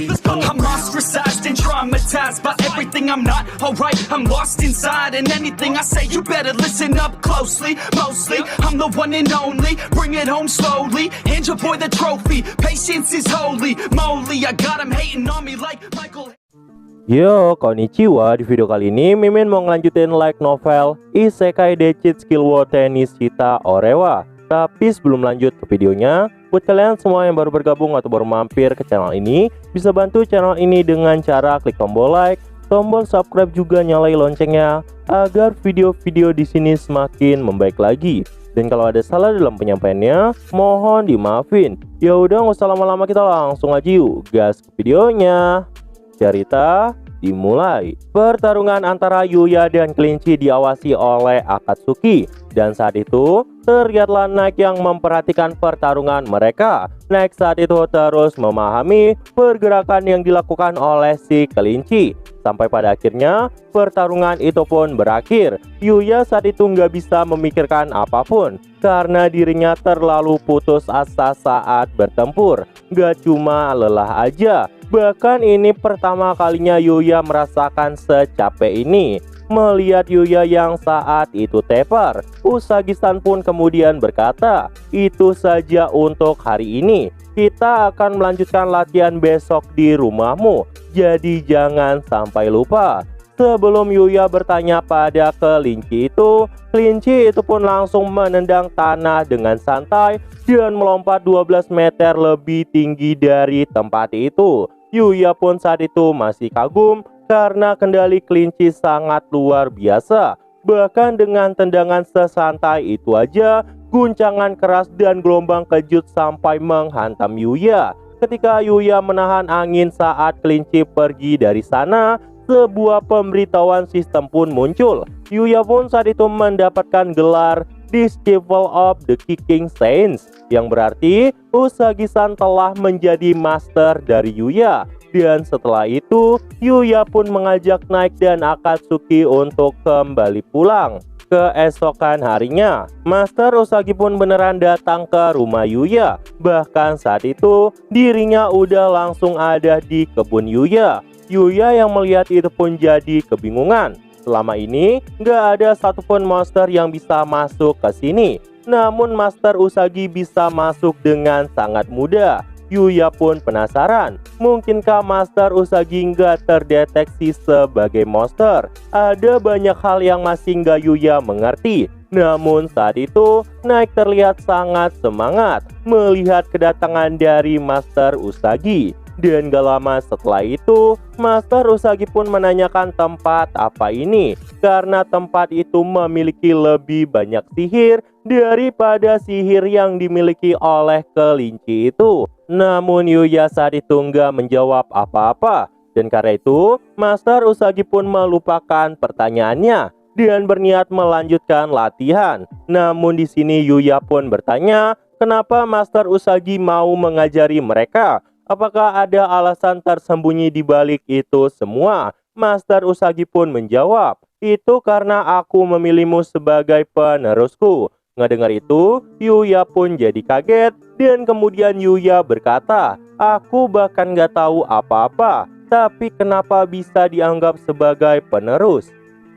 I'm ostracized and traumatized by everything I'm not alright. I'm lost inside, and anything I say you better listen up closely. Mostly, I'm the one and only. Bring it home slowly. Hand your boy the trophy. Patience is holy moly. I got him hating on me like Michael. Yo, konnichiwa. Di video kali ini Mimin mau ngelanjutin light novel Isekai Decade Skill Wo Tenishita Orewa. Tapi sebelum lanjut ke videonya, buat kalian semua yang baru bergabung atau baru mampir ke channel ini, bisa bantu channel ini dengan cara klik tombol like, tombol subscribe, juga nyalain loncengnya agar video-video di sini semakin membaik lagi. Dan kalau ada salah dalam penyampaiannya, mohon dimaafin. Ya udah, nggak usah lama-lama, kita langsung aja yuk gas ke videonya. Cerita dimulai. Pertarungan antara Yuya dan kelinci diawasi oleh Akatsuki. Dan saat itu terlihatlah Naik yang memperhatikan pertarungan mereka. Naik saat itu terus memahami pergerakan yang dilakukan oleh si kelinci. Sampai pada akhirnya pertarungan itu pun berakhir. Yuya saat itu nggak bisa memikirkan apapun karena dirinya terlalu putus asa saat bertempur. Gak cuma lelah aja, bahkan ini pertama kalinya Yuya merasakan secapek ini. Melihat Yuya yang saat itu tepar, Usagi-san pun kemudian berkata, "Itu saja untuk hari ini. Kita akan melanjutkan latihan besok di rumahmu. Jadi jangan sampai lupa." Sebelum Yuya bertanya pada kelinci itu pun langsung menendang tanah dengan santai dan melompat 12 meter lebih tinggi dari tempat itu. Yuya pun saat itu masih kagum karena kendali kelinci sangat luar biasa. Bahkan dengan tendangan sesantai itu aja, guncangan keras dan gelombang kejut sampai menghantam Yuya. Ketika Yuya menahan angin saat kelinci pergi dari sana, sebuah pemberitahuan sistem pun muncul. Yuya pun saat itu mendapatkan gelar Disciple of the Kicking Saints, yang berarti Usagi-san telah menjadi master dari Yuya. Dan setelah itu, Yuya pun mengajak Naik dan Akatsuki untuk kembali pulang. Keesokan harinya, Master Usagi pun beneran datang ke rumah Yuya. Bahkan saat itu, dirinya udah langsung ada di kebun Yuya. Yuya yang melihat itu pun jadi kebingungan. Selama ini, nggak ada satupun monster yang bisa masuk ke sini. Namun Master Usagi bisa masuk dengan sangat mudah. Yuya pun penasaran, mungkinkah Master Usagi nggak terdeteksi sebagai monster? Ada banyak hal yang masih nggak Yuya mengerti. Namun saat itu, Naik terlihat sangat semangat melihat kedatangan dari Master Usagi. Dan gak lama setelah itu, Master Usagi pun menanyakan tempat apa ini, karena tempat itu memiliki lebih banyak sihir daripada sihir yang dimiliki oleh kelinci itu. Namun Yuya saat itu nggak menjawab apa-apa. Dan karena itu, Master Usagi pun melupakan pertanyaannya dan berniat melanjutkan latihan. Namun di sini Yuya pun bertanya, kenapa Master Usagi mau mengajari mereka? Apakah ada alasan tersembunyi di balik itu semua? Master Usagi pun menjawab, "Itu karena aku memilihmu sebagai penerusku." Ngedengar itu, Yuya pun jadi kaget. Dan kemudian Yuya berkata, "Aku bahkan gak tahu apa-apa, tapi kenapa bisa dianggap sebagai penerus?"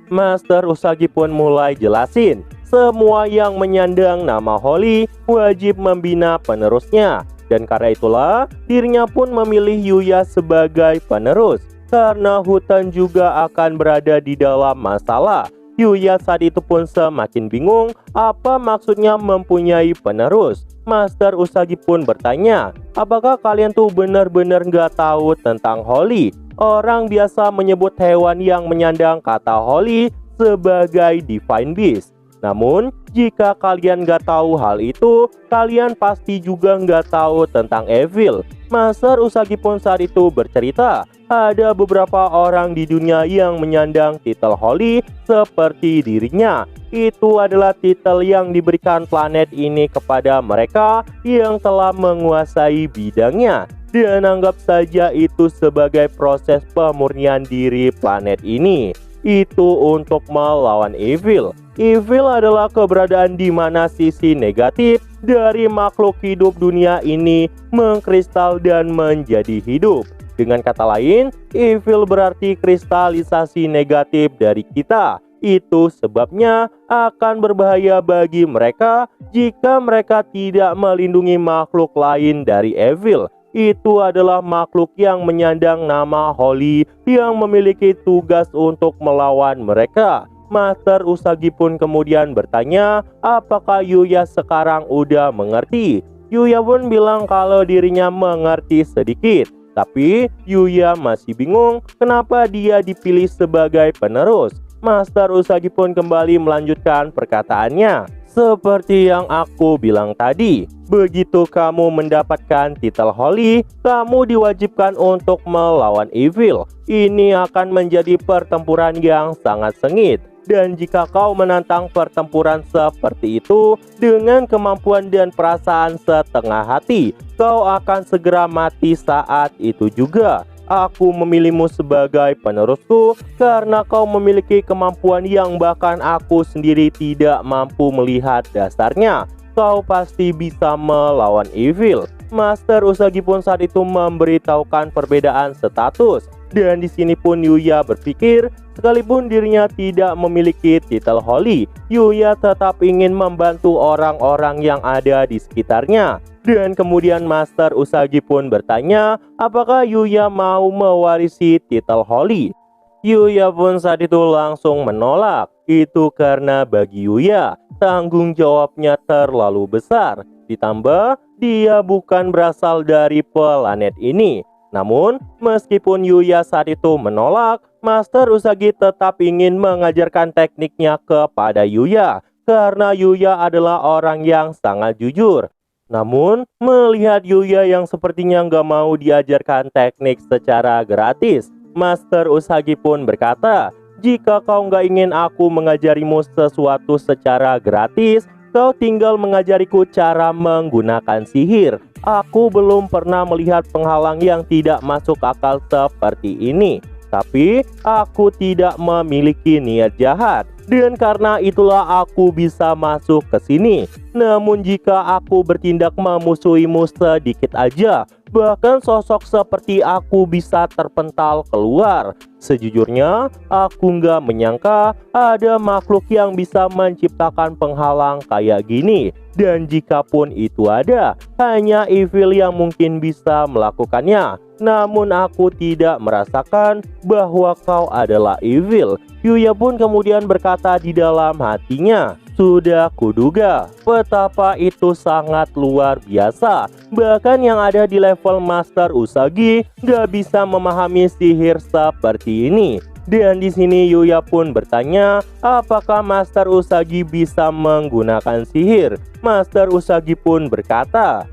Master Usagi pun mulai jelasin, semua yang menyandang nama Holly wajib membina penerusnya. Dan karena itulah, dirinya pun memilih Yuya sebagai penerus. Karena hutan juga akan berada di dalam masalah. Yuya saat itu pun semakin bingung, apa maksudnya mempunyai penerus. Master Usagi pun bertanya, apakah kalian tuh benar-benar nggak tahu tentang Holly? Orang biasa menyebut hewan yang menyandang kata Holly sebagai Divine Beast. Namun, jika kalian nggak tahu hal itu, kalian pasti juga nggak tahu tentang Evil. Master Usagi pun saat itu bercerita, ada beberapa orang di dunia yang menyandang titel Holly seperti dirinya. Itu adalah titel yang diberikan planet ini kepada mereka yang telah menguasai bidangnya. Dan anggap saja itu sebagai proses pemurnian diri planet ini. Itu untuk melawan Evil. Evil adalah keberadaan di mana sisi negatif dari makhluk hidup dunia ini mengkristal dan menjadi hidup. Dengan kata lain, evil berarti kristalisasi negatif dari kita. Itu sebabnya akan berbahaya bagi mereka jika mereka tidak melindungi makhluk lain dari evil. Itu adalah makhluk yang menyandang nama Holy yang memiliki tugas untuk melawan mereka. Master Usagi pun kemudian bertanya, apakah Yuya sekarang udah mengerti? Yuya pun bilang kalau dirinya mengerti sedikit. Tapi Yuya masih bingung kenapa dia dipilih sebagai penerus. Master Usagi pun kembali melanjutkan perkataannya. Seperti yang aku bilang tadi, begitu kamu mendapatkan titel Holy, kamu diwajibkan untuk melawan evil. Ini akan menjadi pertempuran yang sangat sengit. Dan jika kau menantang pertempuran seperti itu dengan kemampuan dan perasaan setengah hati, kau akan segera mati saat itu juga. Aku memilihmu sebagai penerusku karena kau memiliki kemampuan yang bahkan aku sendiri tidak mampu melihat dasarnya. Kau pasti bisa melawan evil. Master Usagi pun saat itu memberitahukan perbedaan status. Dan di sini pun Yuya berpikir, sekalipun dirinya tidak memiliki titel Holy, Yuya tetap ingin membantu orang-orang yang ada di sekitarnya. Dan kemudian Master Usagi pun bertanya, apakah Yuya mau mewarisi titel Holy? Yuya pun saat itu langsung menolak. Itu karena bagi Yuya, tanggung jawabnya terlalu besar. Ditambah, dia bukan berasal dari planet ini. Namun, meskipun Yuya saat itu menolak, Master Usagi tetap ingin mengajarkan tekniknya kepada Yuya karena Yuya adalah orang yang sangat jujur. Namun, melihat Yuya yang sepertinya nggak mau diajarkan teknik secara gratis, Master Usagi pun berkata, jika kau nggak ingin aku mengajarimu sesuatu secara gratis, kau tinggal mengajariku cara menggunakan sihir. Aku belum pernah melihat penghalang yang tidak masuk akal seperti ini. Tapi aku tidak memiliki niat jahat. Dan karena itulah aku bisa masuk ke sini. Namun jika aku bertindak memusuhimu sedikit aja, bahkan sosok seperti aku bisa terpental keluar. Sejujurnya, aku nggak menyangka ada makhluk yang bisa menciptakan penghalang kayak gini. Dan jikapun itu ada, hanya evil yang mungkin bisa melakukannya. Namun aku tidak merasakan bahwa kau adalah evil. Yuya pun kemudian berkata di dalam hatinya, sudah kuduga betapa itu sangat luar biasa. Bahkan yang ada di level Master Usagi gak bisa memahami sihir seperti ini. Dan di sini Yuya pun bertanya, apakah Master Usagi bisa menggunakan sihir? Master Usagi pun berkata,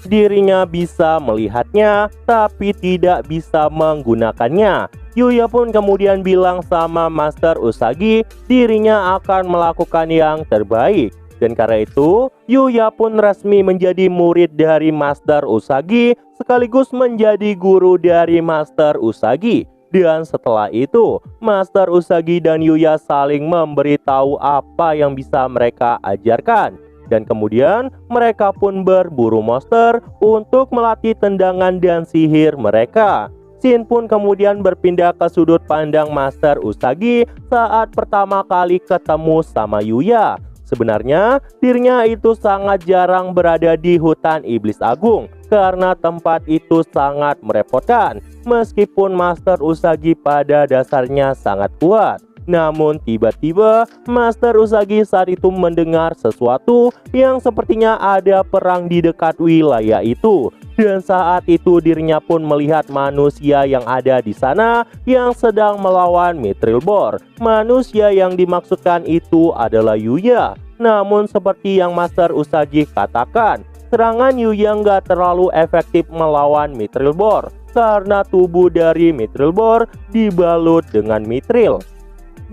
dirinya bisa melihatnya, tapi tidak bisa menggunakannya. Yuya pun kemudian bilang sama Master Usagi, dirinya akan melakukan yang terbaik. Dan karena itu, Yuya pun resmi menjadi murid dari Master Usagi, sekaligus menjadi guru dari Master Usagi. Dan setelah itu, Master Usagi dan Yuya saling memberitahu apa yang bisa mereka ajarkan. Dan kemudian mereka pun berburu monster untuk melatih tendangan dan sihir mereka. Shin pun kemudian berpindah ke sudut pandang Master Usagi saat pertama kali ketemu sama Yuya. Sebenarnya dirinya itu sangat jarang berada di hutan iblis agung karena tempat itu sangat merepotkan. Meskipun Master Usagi pada dasarnya sangat kuat, namun tiba-tiba Master Usagi saat itu mendengar sesuatu yang sepertinya ada perang di dekat wilayah itu. Dan saat itu dirinya pun melihat manusia yang ada di sana yang sedang melawan Mithril Bor. Manusia yang dimaksudkan itu adalah Yuya. Namun seperti yang Master Usagi katakan, serangan Yuya nggak terlalu efektif melawan Mithril Bor karena tubuh dari Mithril Bor dibalut dengan Mithril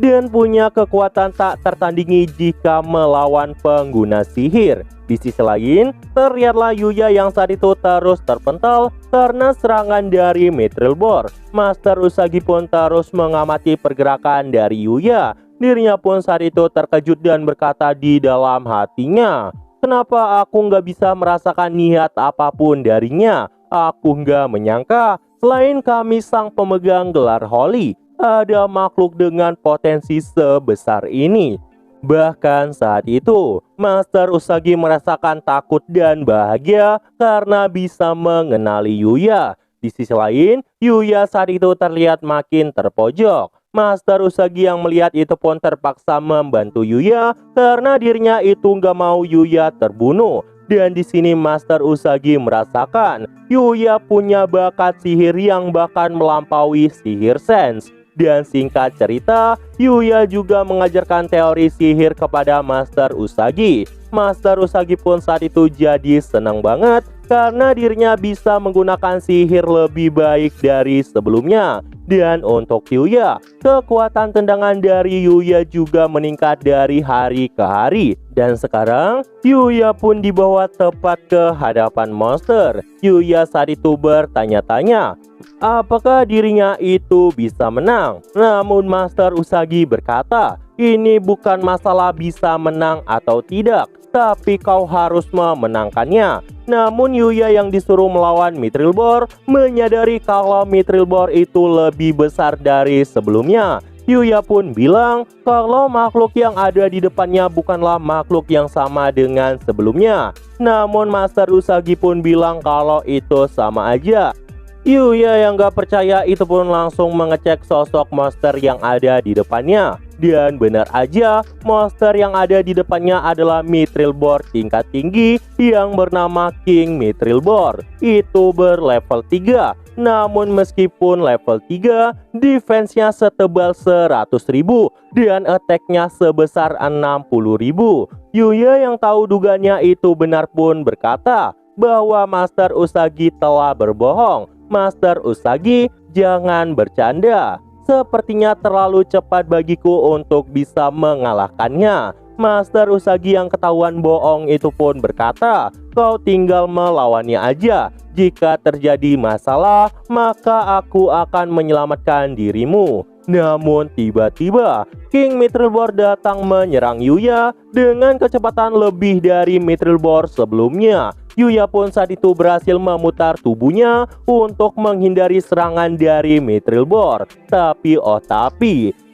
dan punya kekuatan tak tertandingi jika melawan pengguna sihir. Di sisi lain, terlihatlah Yuya yang saat itu terus terpental karena serangan dari Mithril Bor. Master Usagi pun terus mengamati pergerakan dari Yuya. Dirinya pun saat itu terkejut dan berkata di dalam hatinya, kenapa aku nggak bisa merasakan niat apapun darinya? Aku nggak menyangka Selain kami sang pemegang gelar Holy, ada makhluk dengan potensi sebesar ini. Bahkan saat itu, Master Usagi merasakan takut dan bahagia karena bisa mengenali Yuya. Di sisi lain, Yuya saat itu terlihat makin terpojok. Master Usagi yang melihat itu pun terpaksa membantu Yuya karena dirinya itu nggak mau Yuya terbunuh. Dan di sini Master Usagi merasakan Yuya punya bakat sihir yang bahkan melampaui sihir sense. Dan singkat cerita, Yuya juga mengajarkan teori sihir kepada Master Usagi. Master Usagi pun saat itu jadi senang banget karena dirinya bisa menggunakan sihir lebih baik dari sebelumnya. Dan untuk Yuya, kekuatan tendangan dari Yuya juga meningkat dari hari ke hari. Dan sekarang, Yuya pun dibawa tepat ke hadapan monster. Yuya saat itu bertanya-tanya, apakah dirinya itu bisa menang? Namun Master Usagi berkata, ini bukan masalah bisa menang atau tidak, tapi kau harus memenangkannya. Namun Yuya yang disuruh melawan Mithril Bore menyadari kalau Mithril Bore itu lebih besar dari sebelumnya. Yuya pun bilang kalau makhluk yang ada di depannya bukanlah makhluk yang sama dengan sebelumnya. Namun Master Usagi pun bilang kalau itu sama aja. Yuya yang gak percaya itu pun langsung mengecek sosok monster yang ada di depannya. Dan benar aja, monster yang ada di depannya adalah Mithril Bore tingkat tinggi yang bernama King Mithril Bore. Itu berlevel 3. Namun meskipun level 3, defense-nya setebal 100.000 dan attack-nya sebesar 60.000. Yuya yang tahu dugaannya itu benar pun berkata bahwa Master Usagi telah berbohong. Master Usagi, jangan bercanda. Sepertinya terlalu cepat bagiku untuk bisa mengalahkannya. Master Usagi yang ketahuan bohong itu pun berkata, kau tinggal melawannya aja. Jika terjadi masalah, maka aku akan menyelamatkan dirimu. Namun tiba-tiba King Mithril Bore datang menyerang Yuya dengan kecepatan lebih dari Mithril Bore sebelumnya. Yuya pun saat itu berhasil memutar tubuhnya untuk menghindari serangan dari Mithril Bore. Tapi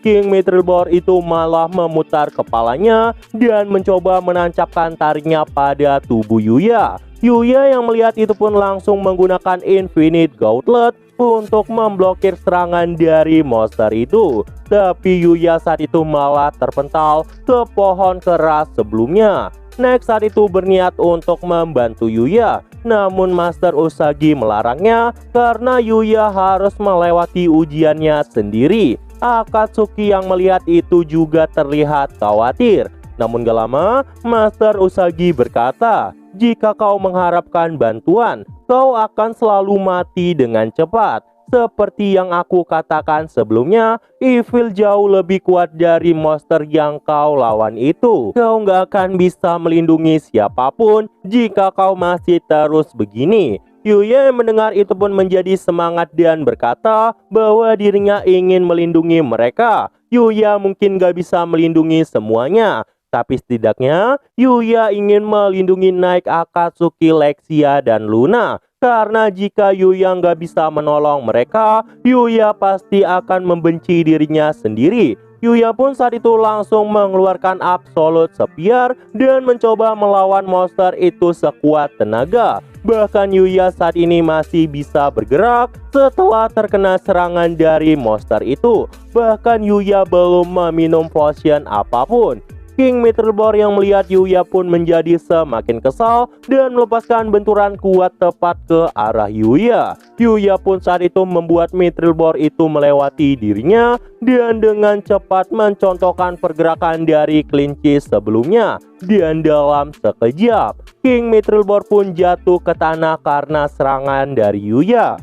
King Mithril Bore itu malah memutar kepalanya dan mencoba menancapkan taringnya pada tubuh Yuya. Yuya yang melihat itu pun langsung menggunakan Infinite Gauntlet untuk memblokir serangan dari monster itu. Tapi Yuya saat itu malah terpental ke pohon keras sebelumnya. Next saat itu berniat untuk membantu Yuya. Namun Master Usagi melarangnya karena Yuya harus melewati ujiannya sendiri. Akatsuki yang melihat itu juga terlihat khawatir. Namun gak lama, Master Usagi berkata, jika kau mengharapkan bantuan, kau akan selalu mati dengan cepat. Seperti yang aku katakan sebelumnya, Evil jauh lebih kuat dari monster yang kau lawan itu. Kau nggak akan bisa melindungi siapapun jika kau masih terus begini. Yuya yang mendengar itu pun menjadi semangat dan berkata bahwa dirinya ingin melindungi mereka. Yuya mungkin gak bisa melindungi semuanya, tapi setidaknya Yuya ingin melindungi Naik Akatsuki, Lexia, dan Luna. Karena jika Yuya nggak bisa menolong mereka, Yuya pasti akan membenci dirinya sendiri. Yuya pun saat itu langsung mengeluarkan Absolute Spear dan mencoba melawan monster itu sekuat tenaga. Bahkan Yuya saat ini masih bisa bergerak setelah terkena serangan dari monster itu. Bahkan Yuya belum meminum potion apapun. King Mithril Bore yang melihat Yuya pun menjadi semakin kesal dan melepaskan benturan kuat tepat ke arah Yuya. Yuya pun saat itu membuat Mithril Bore itu melewati dirinya dan dengan cepat mencontohkan pergerakan dari kelinci sebelumnya. Dan dalam sekejap, King Mithril Bore pun jatuh ke tanah karena serangan dari Yuya.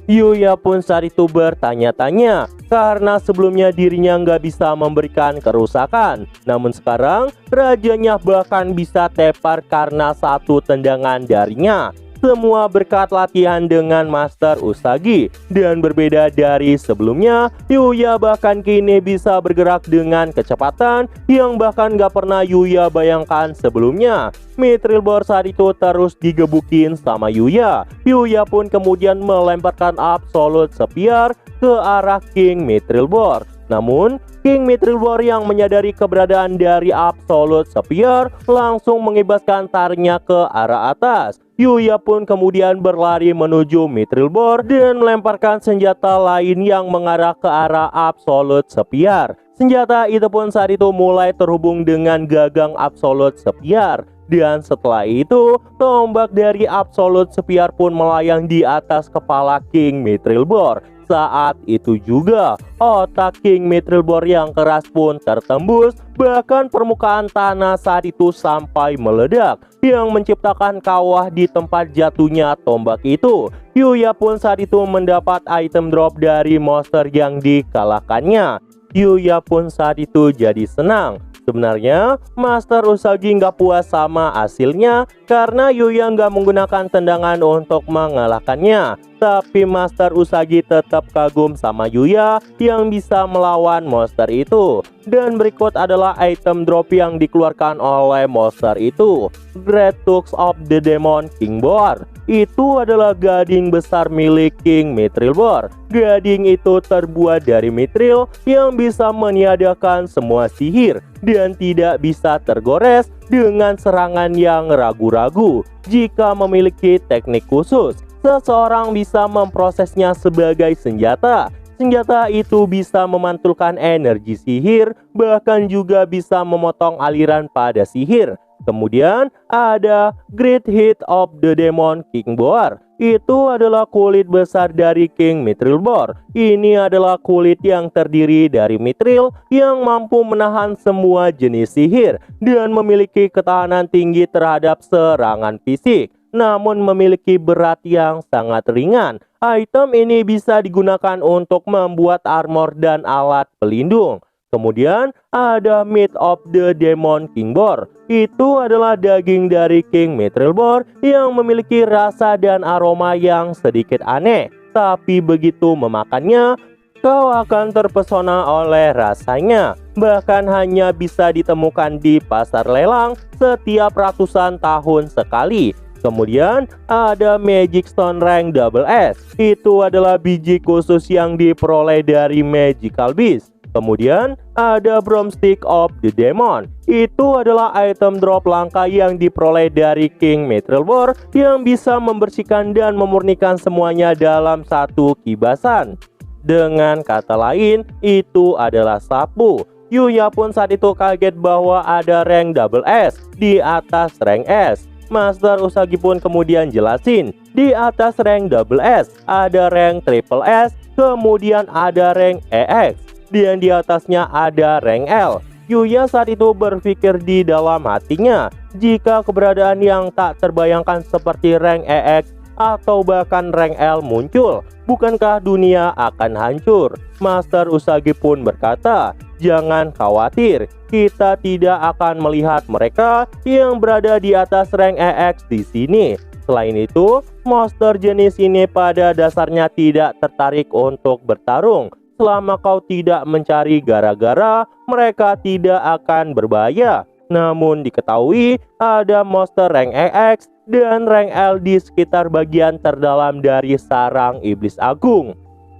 Yuya pun saat itu bertanya-tanya karena sebelumnya dirinya nggak bisa memberikan kerusakan. Namun sekarang rajanya bahkan bisa tepar karena satu tendangan darinya. semua berkat latihan dengan Master Usagi. Dan berbeda dari sebelumnya, Yuya bahkan kini bisa bergerak dengan kecepatan yang bahkan gak pernah Yuya bayangkan sebelumnya. Mithril Ball saat itu terus digebukin sama Yuya. Yuya pun kemudian melemparkan Absolute Sphere ke arah King Mithril Ball. Namun, King Mithril Ball yang menyadari keberadaan dari Absolute Sphere langsung mengibaskan taringnya ke arah atas. Yuya pun kemudian berlari menuju Mithril Ball dan melemparkan senjata lain yang mengarah ke arah Absolute Sphere. Senjata itu pun saat itu mulai terhubung dengan gagang Absolute Sphere. Dan setelah itu, tombak dari Absolute Sphere pun melayang di atas kepala King Mithril Ball. Saat itu juga, otak King Mithril Ball yang keras pun tertembus, bahkan permukaan tanah saat itu sampai meledak, yang menciptakan kawah di tempat jatuhnya tombak itu. Yuya pun saat itu mendapat item drop dari monster yang dikalahkannya. Yuya pun saat itu jadi senang. Sebenarnya, Master Usagi nggak puas sama hasilnya karena Yuya nggak menggunakan tendangan untuk mengalahkannya. Tapi Master Usagi tetap kagum sama Yuya yang bisa melawan monster itu. Dan berikut adalah item drop yang dikeluarkan oleh monster itu. Great Tools of the Demon King Boar. Itu adalah gading besar milik King Mithril Ball. Gading itu terbuat dari mithril yang bisa meniadakan semua sihir dan tidak bisa tergores dengan serangan yang ragu-ragu. Jika memiliki teknik khusus, seseorang bisa memprosesnya sebagai senjata. Senjata itu bisa memantulkan energi sihir, bahkan juga bisa memotong aliran pada sihir. Kemudian ada Great Heat of the Demon King Boar. Itu adalah kulit besar dari King Mithril Ball. Ini adalah kulit yang terdiri dari mithril yang mampu menahan semua jenis sihir dan memiliki ketahanan tinggi terhadap serangan fisik, namun memiliki berat yang sangat ringan. Item ini bisa digunakan untuk membuat armor dan alat pelindung. Kemudian ada Meat of the Demon King Boar. Itu adalah daging dari King Mithril Ball yang memiliki rasa dan aroma yang sedikit aneh. Tapi begitu memakannya, kau akan terpesona oleh rasanya. Bahkan hanya bisa ditemukan di pasar lelang setiap ratusan tahun sekali. Kemudian ada Magic Stone Rank Double S. Itu adalah biji khusus yang diperoleh dari Magical Beast. Kemudian ada Broomstick of the Demon. Itu adalah item drop langka yang diperoleh dari King Mithril Ball yang bisa membersihkan dan memurnikan semuanya dalam satu kibasan. Dengan kata lain, itu adalah sapu. Yuya pun saat itu kaget bahwa ada rank double S di atas rank S. Master Usagi pun kemudian jelasin, di atas rank double S ada rank triple S, kemudian ada rank EX, dan di atasnya ada rank L. Yuya saat itu berpikir di dalam hatinya, jika keberadaan yang tak terbayangkan seperti rank EX atau bahkan rank L muncul, bukankah dunia akan hancur? Master Usagi pun berkata, jangan khawatir, kita tidak akan melihat mereka yang berada di atas rank EX di sini. Selain itu, monster jenis ini pada dasarnya tidak tertarik untuk bertarung. Selama kau tidak mencari gara-gara, mereka tidak akan berbahaya. Namun diketahui ada monster rank EX dan rank L di sekitar bagian terdalam dari sarang iblis agung.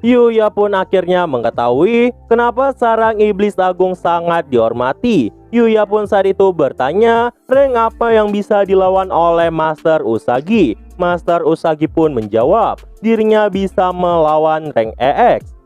Yuya pun akhirnya mengetahui kenapa sarang iblis agung sangat dihormati. Yuya pun saat itu bertanya, rank apa yang bisa dilawan oleh Master Usagi? Master Usagi pun menjawab, dirinya bisa melawan rank EX.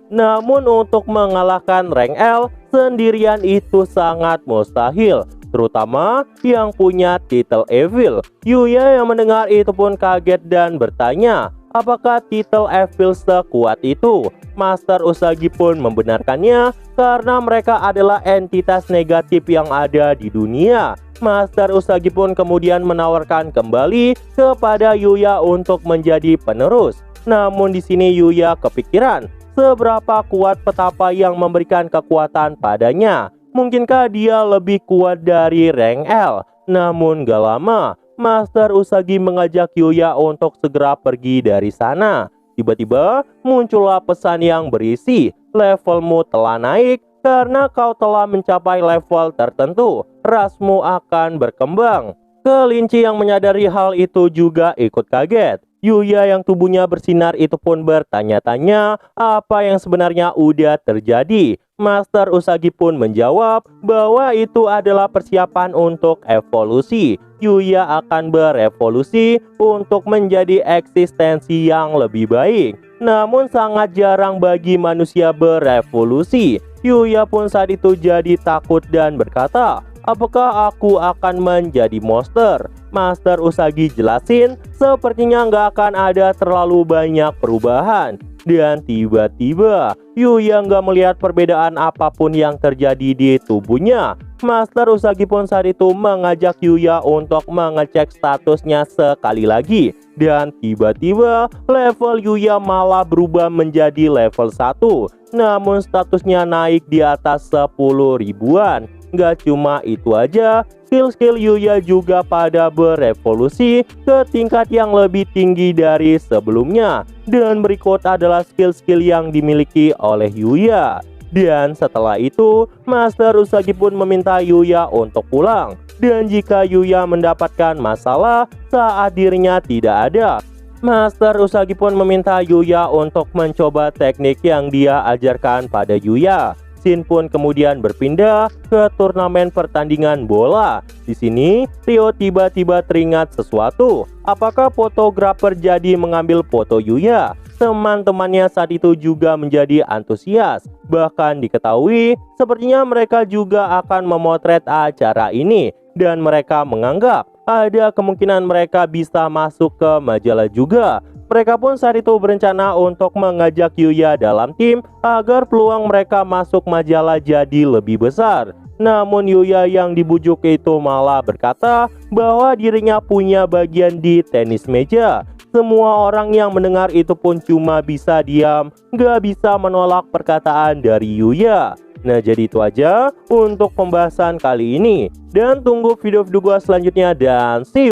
Namun untuk mengalahkan rank L sendirian itu sangat mustahil, terutama yang punya titel Evil. Yuya yang mendengar itu pun kaget dan bertanya, apakah titel Evil sekuat itu? Master Usagi pun membenarkannya karena mereka adalah entitas negatif yang ada di dunia. Master Usagi pun kemudian menawarkan kembali kepada Yuya untuk menjadi penerus. Namun di sini Yuya kepikiran, seberapa kuat petapa yang memberikan kekuatan padanya? Mungkinkah dia lebih kuat dari rank L? Namun gak lama, Master Usagi mengajak Yuya untuk segera pergi dari sana. Tiba-tiba muncullah pesan yang berisi, levelmu telah naik karena kau telah mencapai level tertentu. Rasmu akan berkembang. Kelinci yang menyadari hal itu juga ikut kaget. Yuya yang tubuhnya bersinar itu pun bertanya-tanya apa yang sebenarnya udah terjadi. Master Usagi pun menjawab bahwa itu adalah persiapan untuk evolusi. Yuya akan berevolusi untuk menjadi eksistensi yang lebih baik. Namun sangat jarang bagi manusia berevolusi. Yuya pun saat itu jadi takut dan berkata, apakah aku akan menjadi monster? Master Usagi jelasin, sepertinya nggak akan ada terlalu banyak perubahan. Dan tiba-tiba, Yuya nggak melihat perbedaan apapun yang terjadi di tubuhnya. Master Usagi pun saat itu mengajak Yuya untuk mengecek statusnya sekali lagi. Dan tiba-tiba, level Yuya malah berubah menjadi level 1. Namun statusnya naik di atas 10 ribuan. Gak cuma itu aja, skill-skill Yuya juga pada berevolusi ke tingkat yang lebih tinggi dari sebelumnya. Dan berikut adalah skill-skill yang dimiliki oleh Yuya. Dan setelah itu, Master Usagi pun meminta Yuya untuk pulang. Dan jika Yuya mendapatkan masalah saat dirinya tidak ada, Master Usagi pun meminta Yuya untuk mencoba teknik yang dia ajarkan pada Yuya. Shin pun kemudian berpindah ke turnamen pertandingan bola. Di sini, Ryo tiba-tiba teringat sesuatu. Apakah fotografer jadi mengambil foto Yuya? Teman-temannya saat itu juga menjadi antusias. Bahkan diketahui, sepertinya mereka juga akan memotret acara ini. Dan mereka menganggap ada kemungkinan mereka bisa masuk ke majalah juga. Mereka pun saat itu berencana untuk mengajak Yuya dalam tim agar peluang mereka masuk majalah jadi lebih besar. Namun Yuya yang dibujuk itu malah berkata bahwa dirinya punya bagian di tenis meja. Semua orang yang mendengar itu pun cuma bisa diam, gak bisa menolak perkataan dari Yuya. Nah, jadi itu aja untuk pembahasan kali ini. Dan tunggu video-video gua selanjutnya dan see you!